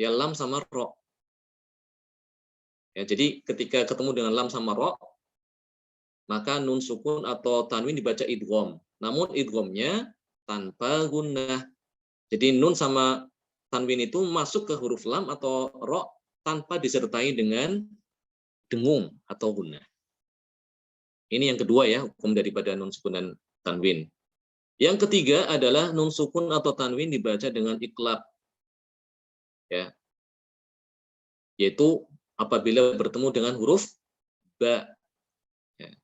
Ya lam sama ro. Ya, jadi ketika ketemu dengan lam sama ro, maka nun sukun atau tanwin dibaca idgham. Namun idghamnya tanpa gunnah. Jadi nun sama tanwin itu masuk ke huruf lam atau ro tanpa disertai dengan dengung atau gunnah. Ini yang kedua ya, hukum daripada nun sukun dan tanwin. Yang ketiga adalah nun sukun atau tanwin dibaca dengan iqlab. Ya. Yaitu apabila bertemu dengan huruf ba. Ya.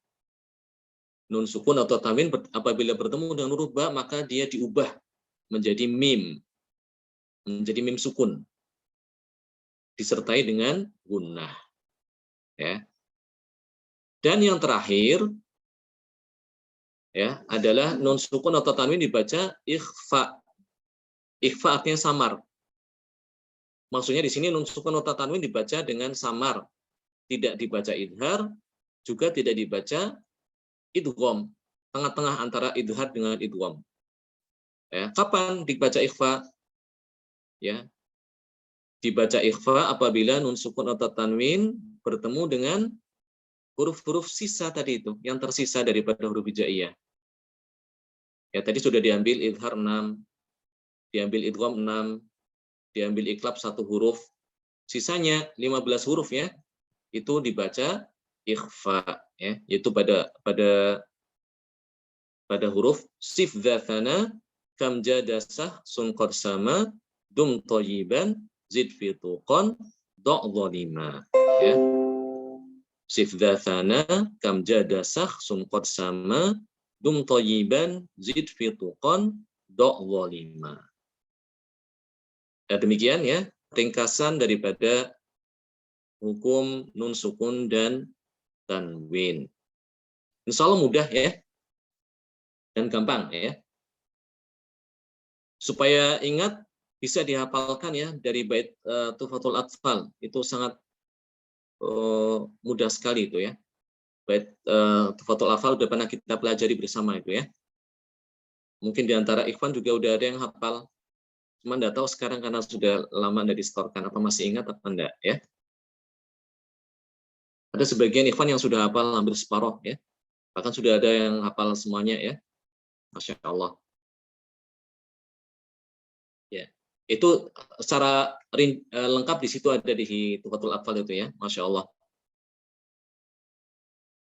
Nun sukun atau tanwin apabila bertemu dengan huruf ba, maka dia diubah menjadi mim. Menjadi mim sukun. Disertai dengan gunnah. Ya. Dan yang terakhir ya adalah nun sukun atau tanwin dibaca ikhfa. Ikhfa artinya samar. Maksudnya di sini nun sukun atau tanwin dibaca dengan samar. Tidak dibaca idhar, juga tidak dibaca idgham. Tengah-tengah antara idhar dengan idgham. Ya, kapan dibaca ikhfa? Ya. Dibaca ikhfa apabila nun sukun atau tanwin bertemu dengan huruf-huruf sisa tadi itu, yang tersisa daripada huruf hijaiyah. Ya, tadi sudah diambil idhar 6, diambil idgham 6, diambil iqlab 1 huruf, sisanya 15 huruf ya, itu dibaca ikhfa, ya, yaitu pada huruf sif dzatana kam jadasah sun qad sama dum thayyiban zid fi tuqan da' zalima, ya. Sif dzatana kam jadasah sun qad sama dum thayyiban zid fi tuqan da' zalima. Ya, demikian ya ringkasan daripada hukum nun sukun dan tanwin. Insya Allah mudah ya dan gampang ya. Supaya ingat bisa dihafalkan ya dari bait Tuhfatul Atfal, itu sangat mudah sekali itu ya. Bait Tuhfatul Atfal udah pernah kita pelajari bersama itu ya. Mungkin di antara ikhwan juga udah ada yang hafal. Cuma enggak tahu sekarang karena sudah lama enggak distorkan, apa masih ingat apa enggak ya. Ada sebagian ikhwan yang sudah hafal hampir separuh ya. Bahkan sudah ada yang hafal semuanya ya. Masya Allah. Ya, itu secara lengkap di situ ada di Tuhfatul Atfal itu ya. Masya Allah.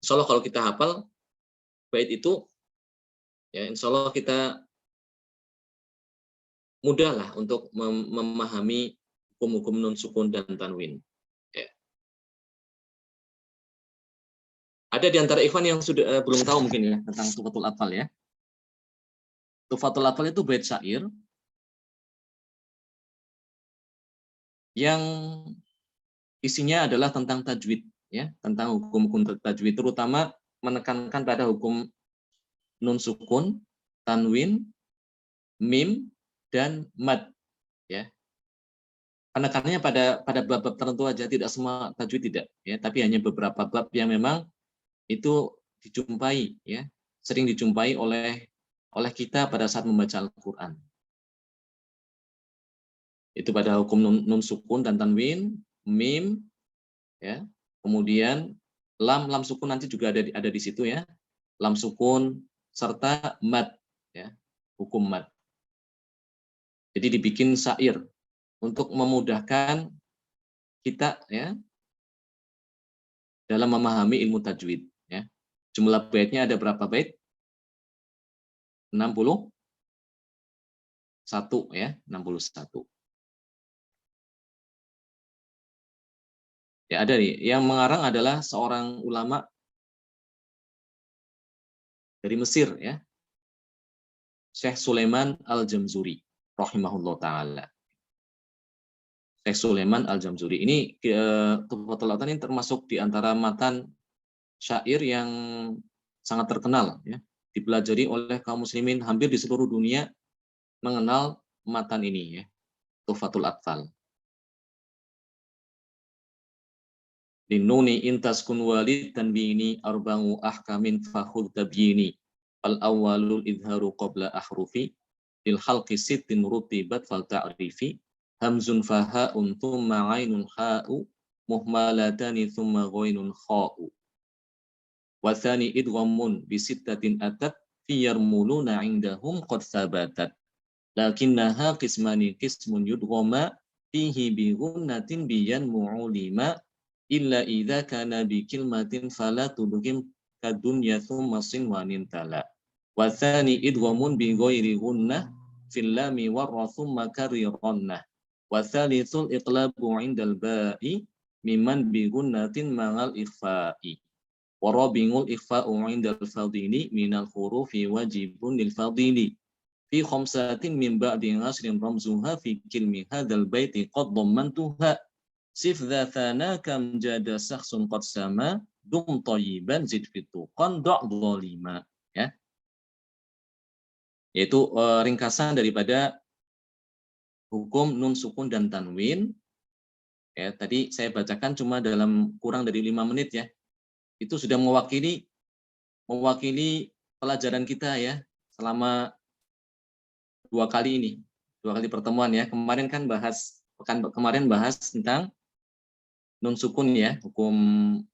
Insya Allah kalau kita hafal bait itu, ya insya Allah kita mudah lah untuk memahami hukum-hukum nun sukun dan tanwin. Ya. Ada di antara ikhwan yang sudah belum tahu mungkin ya tentang Tuhfatul Atfal ya. Tuhfatul Atfal itu bait syair yang isinya adalah tentang tajwid ya, tentang hukum-hukum tajwid, terutama menekankan pada hukum nun sukun, tanwin, mim dan mad ya. Penekanannya pada bab-bab tertentu aja, tidak semua tajwid tidak ya, tapi hanya beberapa bab yang memang itu dijumpai ya, sering dijumpai oleh kita pada saat membaca Al-Qur'an. Itu pada hukum nun sukun dan tanwin, mim ya. Kemudian lam sukun nanti juga ada di situ ya. Lam sukun serta mad ya, hukum mad. Jadi dibikin syair untuk memudahkan kita ya dalam memahami ilmu tajwid ya. Jumlah baitnya ada berapa bait? 61 ya, 61. Ya ada nih, yang mengarang adalah seorang ulama dari Mesir ya. Syekh Sulaiman Al-Jamzuri rahimahullah taala. Syekh Sulaiman Al-Jamzuri ini Tuhfatul Atfal ini termasuk di antara matan syair yang sangat terkenal ya, dipelajari oleh kaum muslimin hampir di seluruh dunia mengenal matan ini ya, Tuhfatul Atfal. Linuni intas kun walid tanbini arba'u ahkamin fakhud tabyini al awwalul idharu qabla ahrufi lil khalqi sittin rutibat fal ta'rifi hamzun faha'un thumma 'ainun ha'u muhmalatani thumma ghainun kha'u wa thani idghamun bi sittatin atat fi yarmuluna 'indahum qad thabatat lakinnaha qismani qismun yudghama fihi bi ghunnatin biyan mu'ulima illa idza kana bi kilmatin fala tudghim kadunya thumma sinwanin tala wa thani idghamun bi ghairi gunnah fil lami wa thumma karirannah wa thalithul iqlabu 'indal ba'i mimman bi gunnatin ma'al ikhfa'i wa rabingul ikhfa'u 'indal fadili minal hurufi wajibun lil fadili fi khamsatin min ba'di asrin ramzuha fi kilmi hadzal baiti qad dhammantuha sif dzathana kam jada sakhsun qad sama dum thayyiban zid fituqan da' zalima ya. Yaitu ringkasan daripada hukum nun sukun dan tanwin ya. Tadi saya bacakan cuma dalam kurang dari 5 menit ya. Itu sudah mewakili pelajaran kita ya selama 2 kali pertemuan ya. Kemarin kan pekan kemarin bahas tentang nun sukun ya, hukum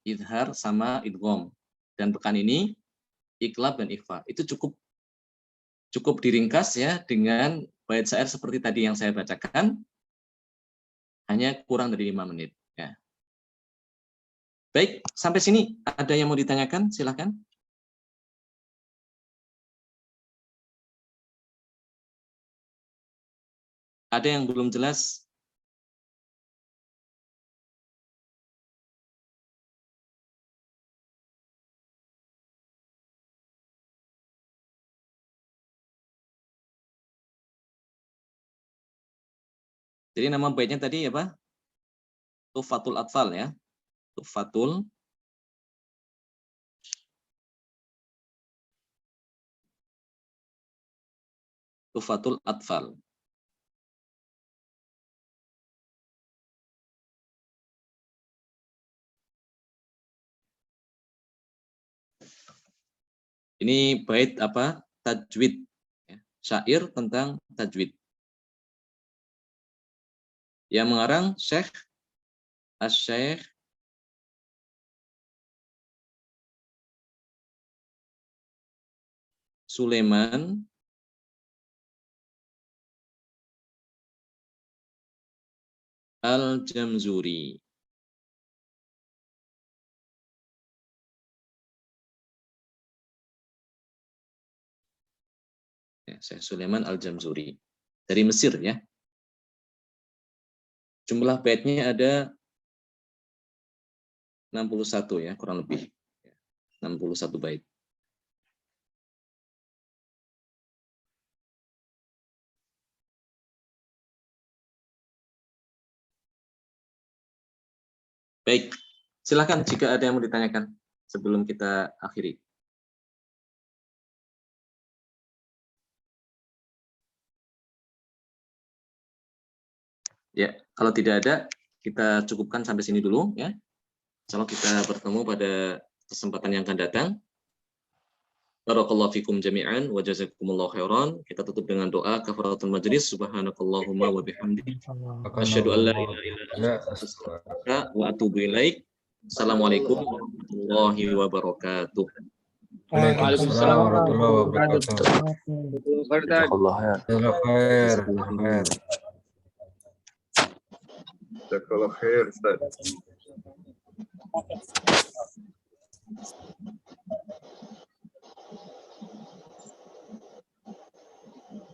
idhar sama idgham. Dan pekan ini iqlab dan ikhfa. Itu cukup diringkas ya dengan bait syair seperti tadi yang saya bacakan, hanya kurang dari 5 menit ya. Baik, sampai sini ada yang mau ditanyakan? Silakan. Ada yang belum jelas? Jadi nama baiknya tadi apa? Tuhfatul Atfal ya. Tuhfatul Atfal. Ini bait apa? Tajwid. Ya, syair tentang tajwid. Yang mengarang Syekh Asy-Syaikh Sulaiman Al-Jamzuri. Ya, Syekh Sulaiman Al-Jamzuri. Dari Mesir ya. Jumlah baitnya ada 61 ya, kurang lebih. 61 bait. Baik, silakan jika ada yang mau ditanyakan sebelum kita akhiri. Ya, kalau tidak ada, kita cukupkan sampai sini dulu ya. Insyaallah kita bertemu pada kesempatan yang akan datang. Barakallahu fikum jami'an wa jazakumullahu khairan. Kita tutup dengan doa kafaratul majlis. Subhanakallahumma wa bihamdika asyhadu an la ilaha illa anta astaghfiruka wa atubu ilaik. Assalamualaikum warahmatullahi wabarakatuh. Waalaikumsalam warahmatullahi wabarakatuh. Allah ya. Jazakallah khair, Ustaz.